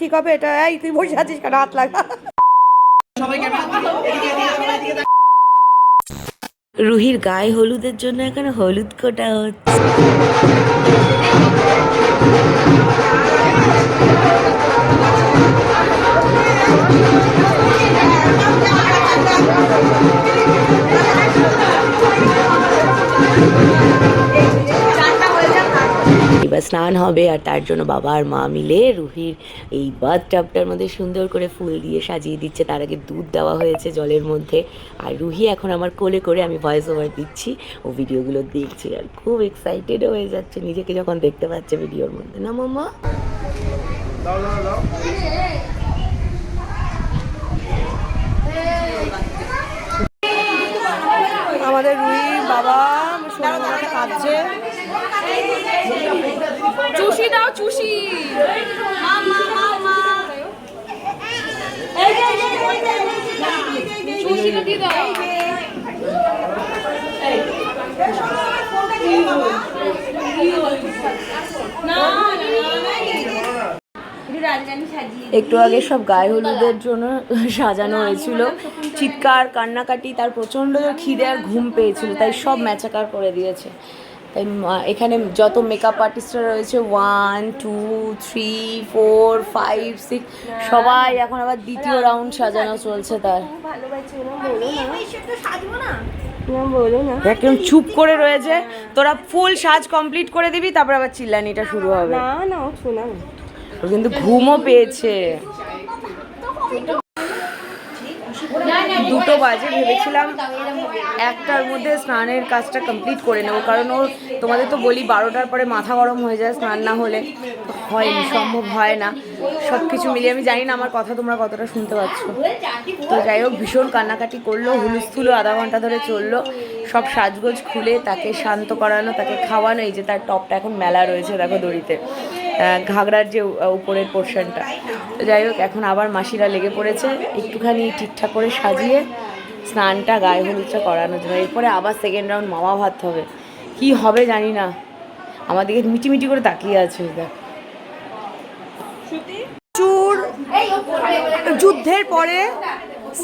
ঠিক হবে এটা। এই তুই বসে আছিস কেন, হাত লাগা। রুহির গায়ে হলুদের জন্য এখানে হলুদ কোটা হচ্ছে। এবার স্নান হবে আর তার জন্য বাবা আর মা মিলে রুহির এই বাথ টাবটার মধ্যে সুন্দর করে ফুল দিয়ে সাজিয়ে দিচ্ছে। তার আগে দুধ দেওয়া হয়েছে জলের মধ্যে, আর রুহি এখন আমার কোলে করে আমি ভয়েস ওভার দিচ্ছি, ও ভিডিওগুলো দেখছে আর খুব এক্সাইটেড হয়ে যাচ্ছে নিজেকে যখন দেখতে পাচ্ছে ভিডিওর মধ্যে। না মামা, আমাদের রুহি বাবা সোনামাকে কাঁদছে। চুষি দাও, চুষি। চুষিটা দিয়ে দাও। একটু আগে সব গায়ে হলুদের জন্য সাজানো হয়েছিল, চিৎকার কান্নাকাটি, তার প্রচণ্ড খিদে আর ঘুম পেয়েছিল, তাই সব ম্যাচাকার করে দিয়েছে। তাই এখানে যত মেকআপ আর্টিস্টরা রয়েছে 1 2 3 4 5 6 সবাই এখন আবার দ্বিতীয় রাউন্ড সাজানো চলছে। তার একদম চুপ করে রয়েছে। তোরা ফুল সাজ কমপ্লিট করে দিবি, তারপর আবার চিল্লানিটা শুরু হবে। না না ও শোনা না, ও কিন্তু ঘুমও পেয়েছে। 2টো বাজে, ভেবেছিলাম 1টার মধ্যে স্নানের কাজটা কমপ্লিট করে নেবো, কারণ ও তোমাদের তো বলি 12টার পরে মাথা গরম হয়ে যায় স্নান না হলে, হয়নি, সম্ভব হয় না। সব কিছু মিলিয়ে আমি জানি না আমার কথা তোমরা কতটা শুনতে পাচ্ছ। তো যাই হোক, ভীষণ কান্নাকাটি করলো, হুলুস্থুলো আধা ঘন্টা ধরে চললো। সব সাজগোজ খুলে তাকে শান্ত করানো, তাকে খাওয়ানো। এই যে তার টপটা এখন মেলা রয়েছে দেখো দড়িতে, ঘাগড়ার যে উপরের পোর্শনটা। তো যাই হোক, এখন আবার মাসিরা লেগে পড়েছে একটুখানি ঠিকঠাক করে সাজিয়ে স্নানটা গায়ে হলুদটা করানোর জন্য। এরপরে আবার সেকেন্ড রাউন্ড মামা ভাত হবে, কি হবে জানি না। আমার দিকে মিটি মিটি করে তাকিয়ে আছে দেখ। চুর যুদ্ধের পরে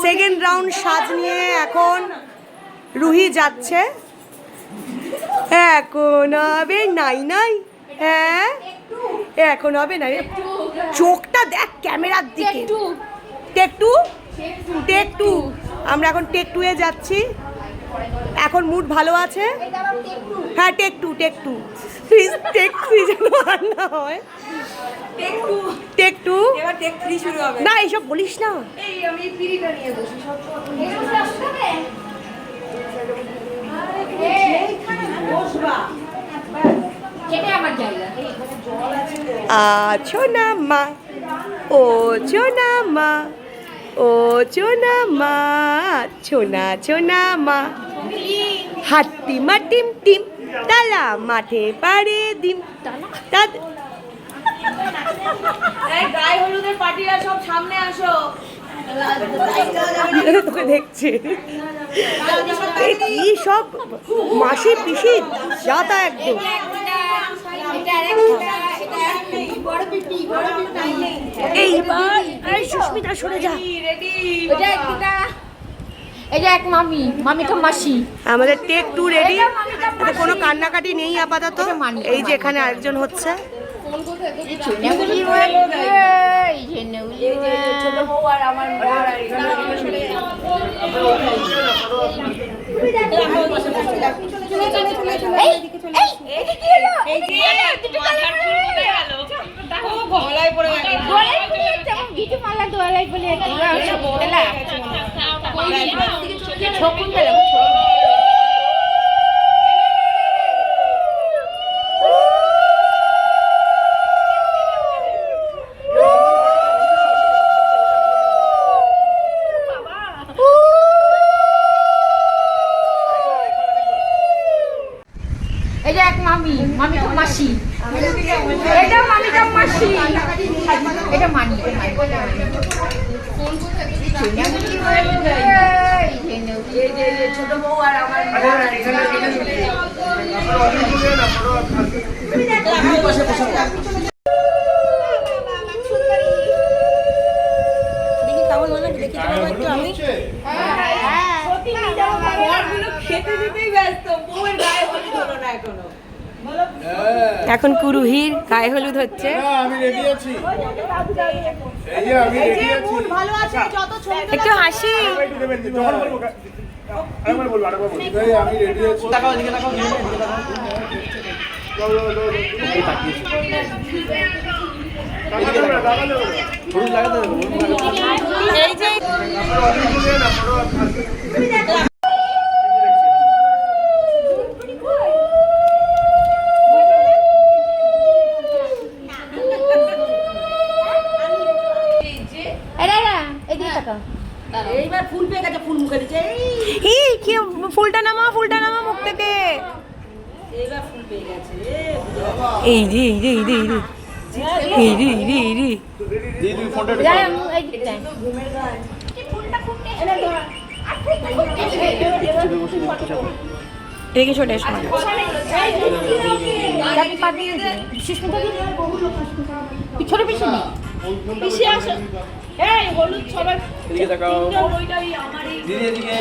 সেকেন্ড রাউন্ড সাজ নিয়ে এখন রুহি যাচ্ছে। এখন হবে নাই নাই, হ্যাঁ এখন হবে না। চোখটা দেখ ক্যামেরার দিকে। Take two, take two. আমরা এখন টেক 2 এ যাচ্ছি। এখন মুড ভালো আছে। হ্যাঁ টেক 2, টেক 2 প্লিজ। টেক 3 যেন আর না হয়। টেক 2, টেক 2, এবার টেক 3 শুরু হবে। না এইসব বলিস না। এই আমি পিরিটা নিয়ে বসি সব বসবা। আছো না মা, ও ছোনা মা, ও ছোনা মা, ছোনা ছোনা মা, হাতি মা টিম টিম, তালা মাঠে পাড়ে ডিম। গায়ে হলুদের পার্টিরা সব সামনে আসো, তোকে দেখছে। কি সব মাসি পিসি যাতা একদম। এইবার সুস্মিতা সরে যা। এই যে এক মামি, মামি তো মাসি। আমাদের টেক 2 রেডি, কোনো কান্নাকাটি নেই আপাতত। এই যে এখানে আরেকজন হচ্ছে। এই যে এক মামি, মামি তো মাসি। এটা মামি তো মাসি, এটা মানি। ছোট বউ আর আমার খেতে দিতেই ব্যস্ত, বউয়ের গায়ে হলুদ হলো না এখনো। এখন কুরুহির গায়ে হলুদ হচ্ছে। আমি রেডি আছি। এই যে আমি রেডি আছি। ভালো আছে, যত ছবি একটু হাসি। একটু দেবেন, যখন বলবো আরেকবার বলবো, আরেকবার বলবো। এই আমি রেডি আছি। তাকাও এদিকে, তাকাও এদিকে, তাকাও। এই তাকিয়েছি। এদিকে তাকাও। হলুদ লাগাতে দেবো, হলুদ লাগাতে দেবো। এই যে এইবার ফুল পেয়ে গেছে, ফুল মুখে দিচ্ছে। এই কি ফুলটা নামা মুখ থেকে। এইবার ফুল পেয়ে গেছে। এই রে এই রে এই রে এই রে এই রে এই রে। দিদি তুমি ফোনটা একটু যাই দাও। আমি এই দিকটায়। এদিকে চলে এসো। চাবি পা দিয়ে দে। সুস্মিতা দি। পিছনে পিছনে। পিছে আসো। এই হলুদ সবার এদিকে তাকাও। ওইটাই আমারই। দিদি এদিকে।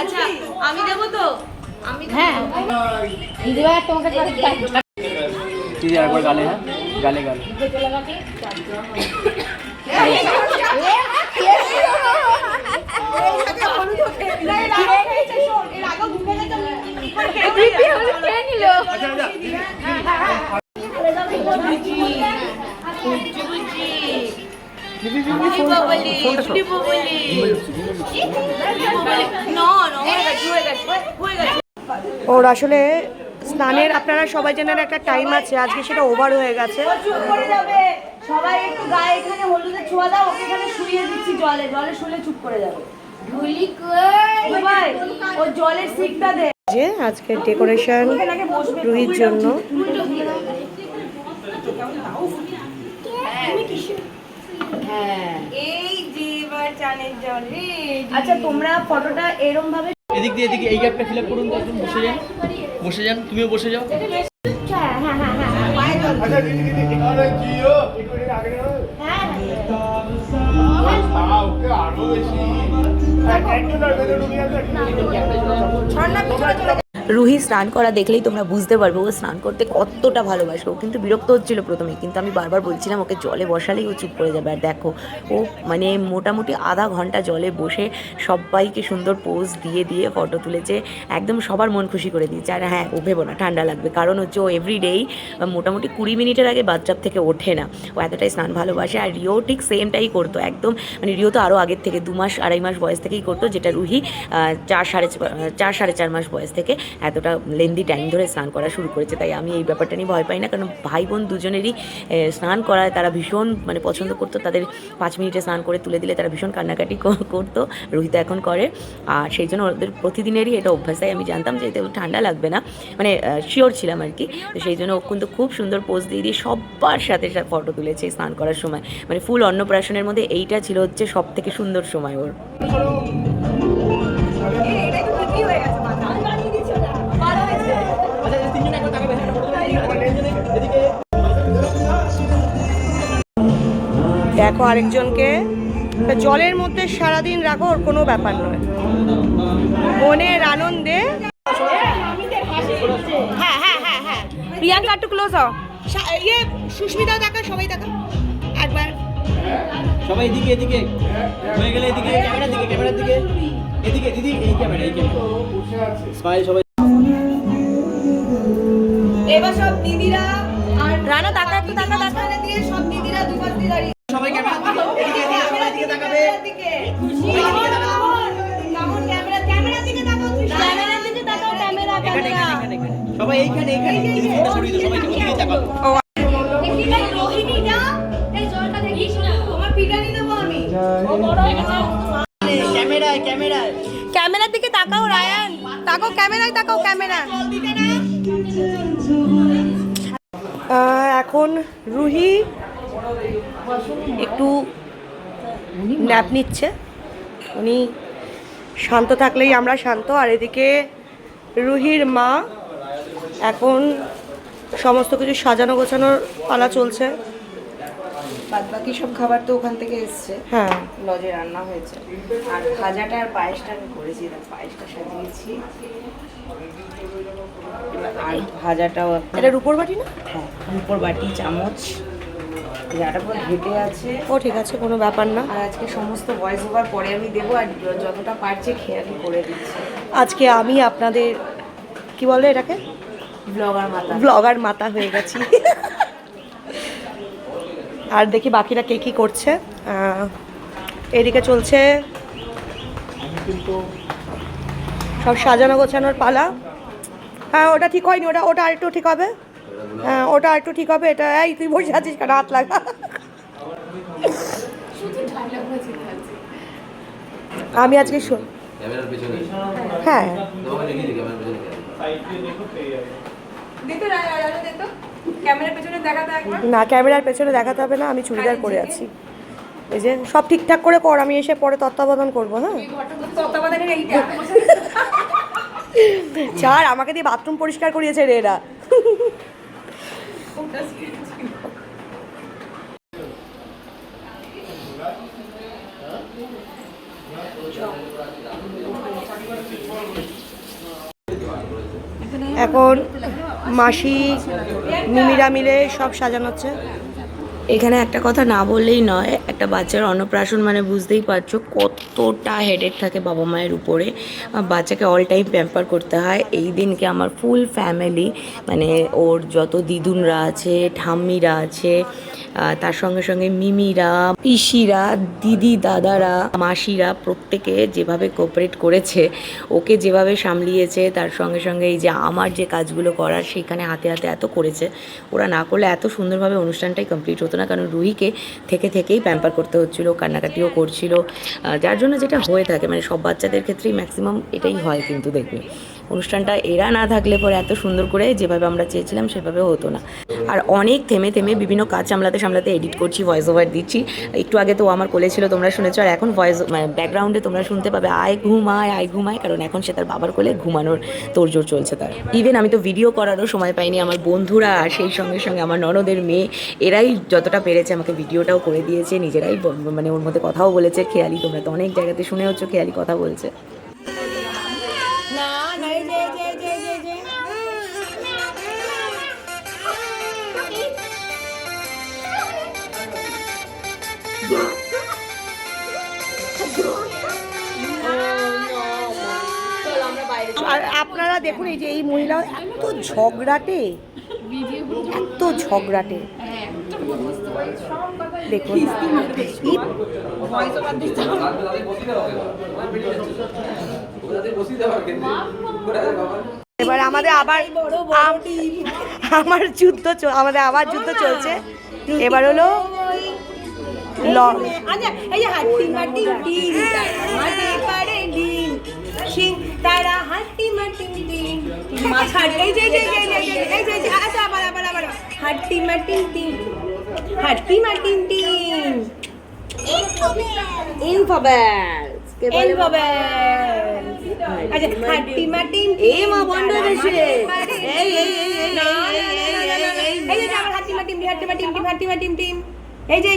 আচ্ছা আমি দেবো তো। হ্যাঁ দিদিভাই তোমাকে দিদি একবার গালে, হ্যাঁ গালে গালে। ওর আসলে স্নানের আপনারা সবাই জানেন একটা টাইম আছে, আজকে সেটা ওভার হয়ে গেছে। চুপ করে যাবে সবাই, একটু গায়ে এখানে হলুদের ছোঁয়া দাও, ওকে এখানে শুইয়ে দিচ্ছি জলে, জলে শুলে চুপ করে যাবে। ভাই ও জলের সিটটা দে। যে আজকে ডেকোরেশন রুহির জন্য। এই যে এবার চানের জলে। আচ্ছা তোমরা ফটোটা এরম ভাবে এদিক দিয়ে এদিকে এই গ্যাপটা ফিল আপ করুন তো, একদম বসে যান, বসে যান, তুমিও বসে যাও। আচ্ছা দিদি দিদি আরে জিও একটু এদিকে আগে নাও। হ্যাঁ ওকে আরো বেশি একটু না ভেতরে ঢুকে আছে। ঝর্ণা পিছনে চলে রুহি স্নান করা দেখলেই তোমরা বুঝতে পারবে ও স্নান করতে কতটা ভালোবাসে। ও কিন্তু বিরক্ত হচ্ছিল প্রথমে, কিন্তু আমি বারবার বলছিলাম ওকে জলে বসালেই ও চুপ করে যাবে। আর দেখো ও মানে মোটামুটি আধা ঘন্টা জলে বসে সবাইকে সুন্দর পোজ দিয়ে দিয়ে ফটো তুলেছে, একদম সবার মন খুশি করে দিয়েছে। আর হ্যাঁ ও ভেবো না ঠান্ডা লাগবে, কারণ হচ্ছে ও এভরিডেই মোটামুটি 20 মিনিটের আগে বাথটাব থেকে ওঠে না, ও এতটাই স্নান ভালোবাসে। আর রিও ঠিক সেমটাই করতো একদম, মানে রিও তো আরও আগের থেকে 2 মাস 2.5 মাস বয়স থেকেই করতো, যেটা রুহি 4 সাড়ে 4 মাস বয়স থেকে এতটা লেন্দি টাইম ধরে স্নান করা শুরু করেছে। তাই আমি এই ব্যাপারটা নিয়ে ভয় পাই না, কারণ ভাই বোন দুজনেরই স্নান করায় তারা ভীষণ মানে পছন্দ করতো। তাদের 5 মিনিটে স্নান করে তুলে দিলে তারা ভীষণ কান্নাকাটি করতো, রুহি তো এখন করে। আর সেই জন্য ওদের প্রতিদিনেরই এটা অভ্যাস। তাই আমি জানতাম যে এতে ঠান্ডা লাগবে না, মানে শিওর ছিলাম আর কি। তো সেই জন্য ও কিন্তু খুব সুন্দর পোজ দিয়ে দিয়ে সবার সাথে ফটো তুলেছে স্নান করার সময়। মানে ফুল অন্নপ্রাশনের মধ্যে এইটা ছিল হচ্ছে সব থেকে সুন্দর সময় ওর। দেখো আরেকজনকে জলের মধ্যে সারাদিন রাখো, ওর কোনো ব্যাপার নয়, মনের আনন্দে। হ্যাঁ হ্যাঁ হ্যাঁ হ্যাঁ প্রিয়াঙ্কা একটু ক্লোজ হও, ইয়ে সুস্মিতা দেখা, সবাই দেখা একবার। সবাই এদিকে এদিকে হয়ে গেলে এদিকে ক্যামেরার দিকে, ক্যামেরার দিকে এদিকে দিদি, এই ক্যামেরা, এই ক্যামেরা স্মাইল সবাই। এবার সব দিদিরা আর রানা টাকা একটু টাকা দেখা মাঝখানে দিয়ে সব দিদিরা দুপাশ দিয়ে দাঁড়িয়ে সবাই ক্যামেরার দিকে, এদিকে এদিকে সবাই এদিকে তাকাবে। দিকে কেমন ক্যামেরা, ক্যামেরার দিকে তাকাও, ক্যামেরার দিকে তাকাও, ক্যামেরা এখানে এখানে এখানে এখানে সবাই এইখানে এইখানে দিদি ফটো সরিয়ে দাও, সবাইকে ওদিকে তাকাও। এই রোহিণীটা এই জলটা দেখিস না, তোমার পিটানি দেবো আমি। ও বড় হয়ে গেছে। ক্যামেরায় ক্যামেরায় ক্যামেরার দিকে তাকাও রায়ান, তাকাও ক্যামেরায়, তাকাও ক্যামেরা। এখন রুহি একটু ন্যাপ নিচ্ছে, উনি শান্ত থাকলেই আমরা শান্ত। আর এদিকে রুহির মা এখন সমস্ত কিছু সাজানো গোছানোর পালা চলছে। বাদ বাকি সব খাবার তো ওখান থেকে এসছে, হ্যাঁ লজে রান্না হয়েছে। আর ভাজাটা আর পায়েসটা আমি করেছি, পায়েসটা সাজিয়েছি। আর ভাজাটাও এটা রূপোর বাটি না? হ্যাঁ, রূপোর বাটি, চামচ, জায়গাটা পুরো ঘেটে আছে। ও ঠিক আছে, কোনো ব্যাপার না। আর আজকে সমস্ত ভয়েস ওভার পরে আমি দেবো, আর যতটা পারছে খেয়ালি করে দিচ্ছি। আজকে আমি আপনাদের কি বলে এটাকে, ব্লগার মাতা হয়ে গেছি। আর দেখি বাকিরা কে কি করছে। এদিকে চলছে সব সাজানো গোছানোর পালা। হ্যাঁ ওটা ঠিক হয়নি, ওটা আর একটু ঠিক হবে। হ্যাঁ ওটা আর একটু ঠিক হবে। এটা এই তুই বসে আছিস কেন, হাত লাগা। আমি আজকে ক্যামেরার পেছনে হ্যাঁ তোমাকে দেখিয়ে দিই ক্যামেরার পেছনে ক্যামেরার পেছনে দেখাতে একবার। না, ক্যামেরার পেছনে দেখাতে হবে না, আমি চুড়িদার পরে আছি। এই যে সব ঠিকঠাক করে কর, আমি এসে পরে তত্ত্বাবধান করবো। হ্যাঁ তত্ত্বাবধানের এইটা ছাড়, আমাকে দিয়ে বাথরুম পরিষ্কার করিয়েছে রে এরা। এখন মাসি মিমিরা মিলে সব সাজানো হচ্ছে। এখানে একটা কথা না বললেই নয়, একটা বাচ্চার অন্নপ্রাশন মানে বুঝতেই পারছো কতটা হেডেক থাকে বাবা মায়ের উপরে। বাচ্চাকে অল টাইম প্যাম্পার করতে হয়। এই দিনকে আমার ফুল ফ্যামিলি, মানে ওর যত দিদুনরা আছে, ঠাম্মিরা আছে, তার সঙ্গে সঙ্গে মিমিরা, পিসিরা, দিদি, দাদারা, মাসিরা প্রত্যেকে যেভাবে কোঅপারেট করেছে, ওকে যেভাবে সামলিয়েছে, তার সঙ্গে সঙ্গে এই যে আমার যে কাজগুলো করার সেইখানে হাতে হাতে এত করেছে। ওরা না করলে এত সুন্দরভাবে অনুষ্ঠানটাই কমপ্লিট হতো না, কারণ রুহিকে থেকেই প্যাম্পার করতে হচ্ছিলো, কান্নাকাটিও করছিল, যার জন্য যেটা হয়ে থাকে মানে সব বাচ্চাদের ক্ষেত্রেই ম্যাক্সিমাম এটাই হয়। কিন্তু দেখবে অনুষ্ঠানটা এরা না থাকলে পরে এত সুন্দর করে যেভাবে আমরা চেয়েছিলাম সেভাবে হতো না। আর অনেক থেমে বিভিন্ন কাজ সামলাতে এডিট করছি, ভয়েস ওভার দিচ্ছি। একটু আগে তো আমার কোলে ছিল, তোমরা শুনেছো, আর এখন ভয়েস মানে ব্যাকগ্রাউন্ডে তোমরা শুনতে পাবে আয় ঘুমায়, কারণ এখন সে তার বাবার কোলে ঘুমানোর তোড়জোড় চলছে তার। ইভেন আমি তো ভিডিও করারও সময় পাইনি। আমার বন্ধুরা আর সেই সঙ্গে সঙ্গে আমার ননদের মেয়ে, এরাই যতটা পেরেছে আমাকে ভিডিওটাও করে দিয়েছে, নিজেরাই মানে ওর মধ্যে কথাও বলেছে। খেয়ালি, তোমরা তো অনেক জায়গাতে শুনে হচ্ছে খেয়ালি কথা বলছে। আর আপনারা দেখুন এই যে এই মহিলা এত ঝগড়াটে, দেখুন। এবার আমাদের আবার আমাদের আবার যুদ্ধ চলছে। এবার হলো আচ্ছা এই যে হাট্টি মাটি ডিম মাটি পারে ডিম সিং তারা হাট্টি মাটি ডিম মাথা এই যে আচ্ছা আবার হাট্টি মাটি ডিম ইনফোবেলস আচ্ছা হাট্টি মাটি এই মা বন্ধ হয়েছে এই যে আবার হাট্টি মাটি ডিম এই যে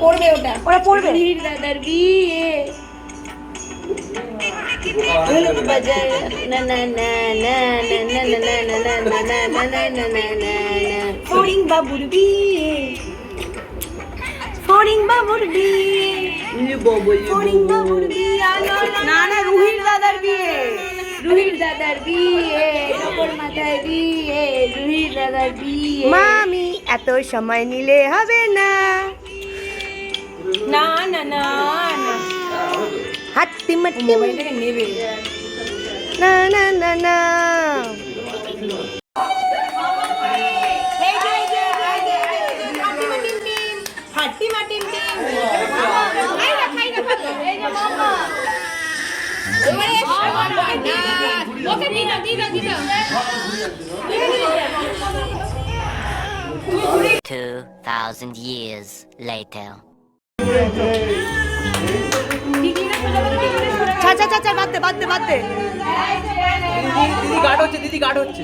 পড়বে ওরা পড়বে দাদার বিয়ে ফড়িং বাবুর বিয়ে না রুহির দাদার বিয়ে ওপর মাথায় বিয়ে রুহির দাদার বিয়ে মামি এত সময় নিলে হবে না, না না না না হাট্টি মাট্টি মোবাইলটাকে নেবে না না না না। হাট্টি মাটিম টিম ওকে দিদা 2,000 years later. দিদি না আচ্ছা আচ্ছা আচ্ছা, বাদ দে বাদ দে বাদ দে। দিদি গার্ড হচ্ছে, দিদি গার্ড হচ্ছে।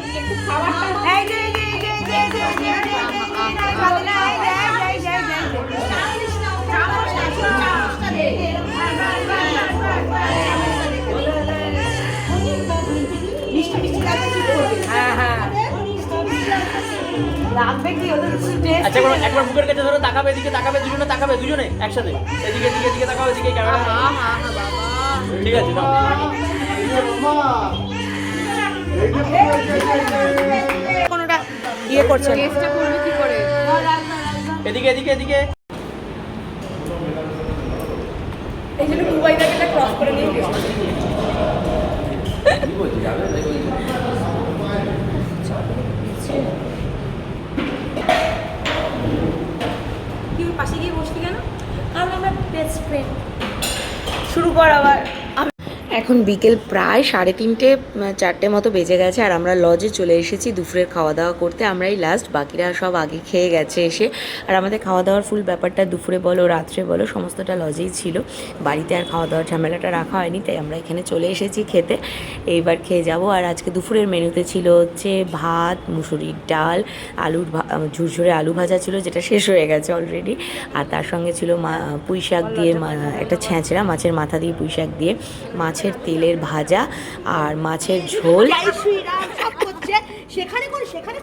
এই যে এই যে এই যে এই যে এই যে এই যে লাগবে কি ওদের টেস্ট? আচ্ছা একবার মুখের কাছে ধরো, তাকাবে এদিকে, তাকাবে দুজনে, তাকাবে দুজনে একসাথে, এদিকে এদিকে এদিকে তাকাবে, এদিকে ক্যামেরা। ঠিক আছে নাও। কোনটা ইয়ে করছেন? টেস্টটা করবে কি করে? এদিকে এদিকে এদিকে। এই জন্য দুবাইটাকে ক্রস করে নিয়ে গেছে। তুই পাশে গিয়ে বসবি কেন? কারণ আমরা বেস্ট ফ্রেন্ড। শুরু কর আবার। এখন বিকেল প্রায় 3:30 4টে মতো বেজে গেছে, আর আমরা লজে চলে এসেছি দুপুরের খাওয়া দাওয়া করতে। আমরাই লাস্ট, বাকিরা সব আগে খেয়ে গেছে এসে। আর আমাদের খাওয়া দাওয়ার ফুল ব্যাপারটা দুপুরে বলো রাত্রে বলো সমস্তটা লজেই ছিল, বাড়িতে আর খাওয়া দাওয়ার ঝামেলাটা রাখা হয়নি, তাই আমরা এখানে চলে এসেছি খেতে। এইবার খেয়ে যাব। আর আজকে দুপুরের মেনুতে ছিল হচ্ছে ভাত, মুসুরির ডাল, ঝুরঝুরে আলু ভাজা ছিল, যেটা শেষ হয়ে গেছে অলরেডি। আর তার সঙ্গে ছিল পুঁই শাক দিয়ে একটা ছেঁচড়া, মাছের মাথা দিয়ে পুঁই শাক দিয়ে, মাছের তেলের ভাজা, আর মাছের ঝোল। সেখানে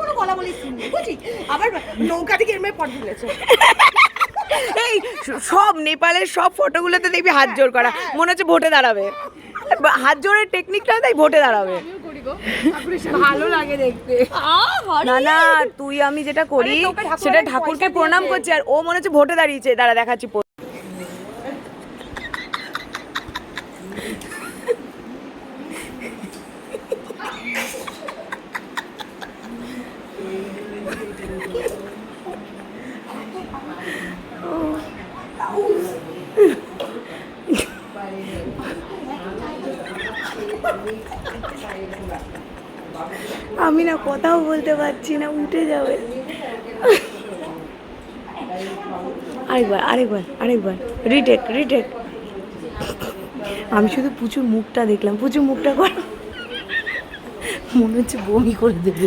কোনো বলা বলি বুঝি, আবার নৌকা থেকে এরমে পট দিলেছে। এই সব নেপালের সব ফটোগুলোতে দেখবি হাত জোর করা, মনে হচ্ছে ভোটে দাঁড়াবে। হাত জোরের টেকনিকটা তাই ভোটে দাঁড়াবে। ভালো লাগে দেখতে। না না, তুই আমি যেটা করি সেটা ঠাকুরকে প্রণাম করছি, আর ও মনে হচ্ছে ভোটে দাঁড়িয়েছে। দাঁড়া দেখাচ্ছি। আমি না কথাও বলতে পারছি না, উঠে যাবে। আরেকবার রিটেক। আমি শুধু পুচুর মুখটা দেখলাম, পুচুর মুখটা কর, মনে হচ্ছে বমি করে দেবে।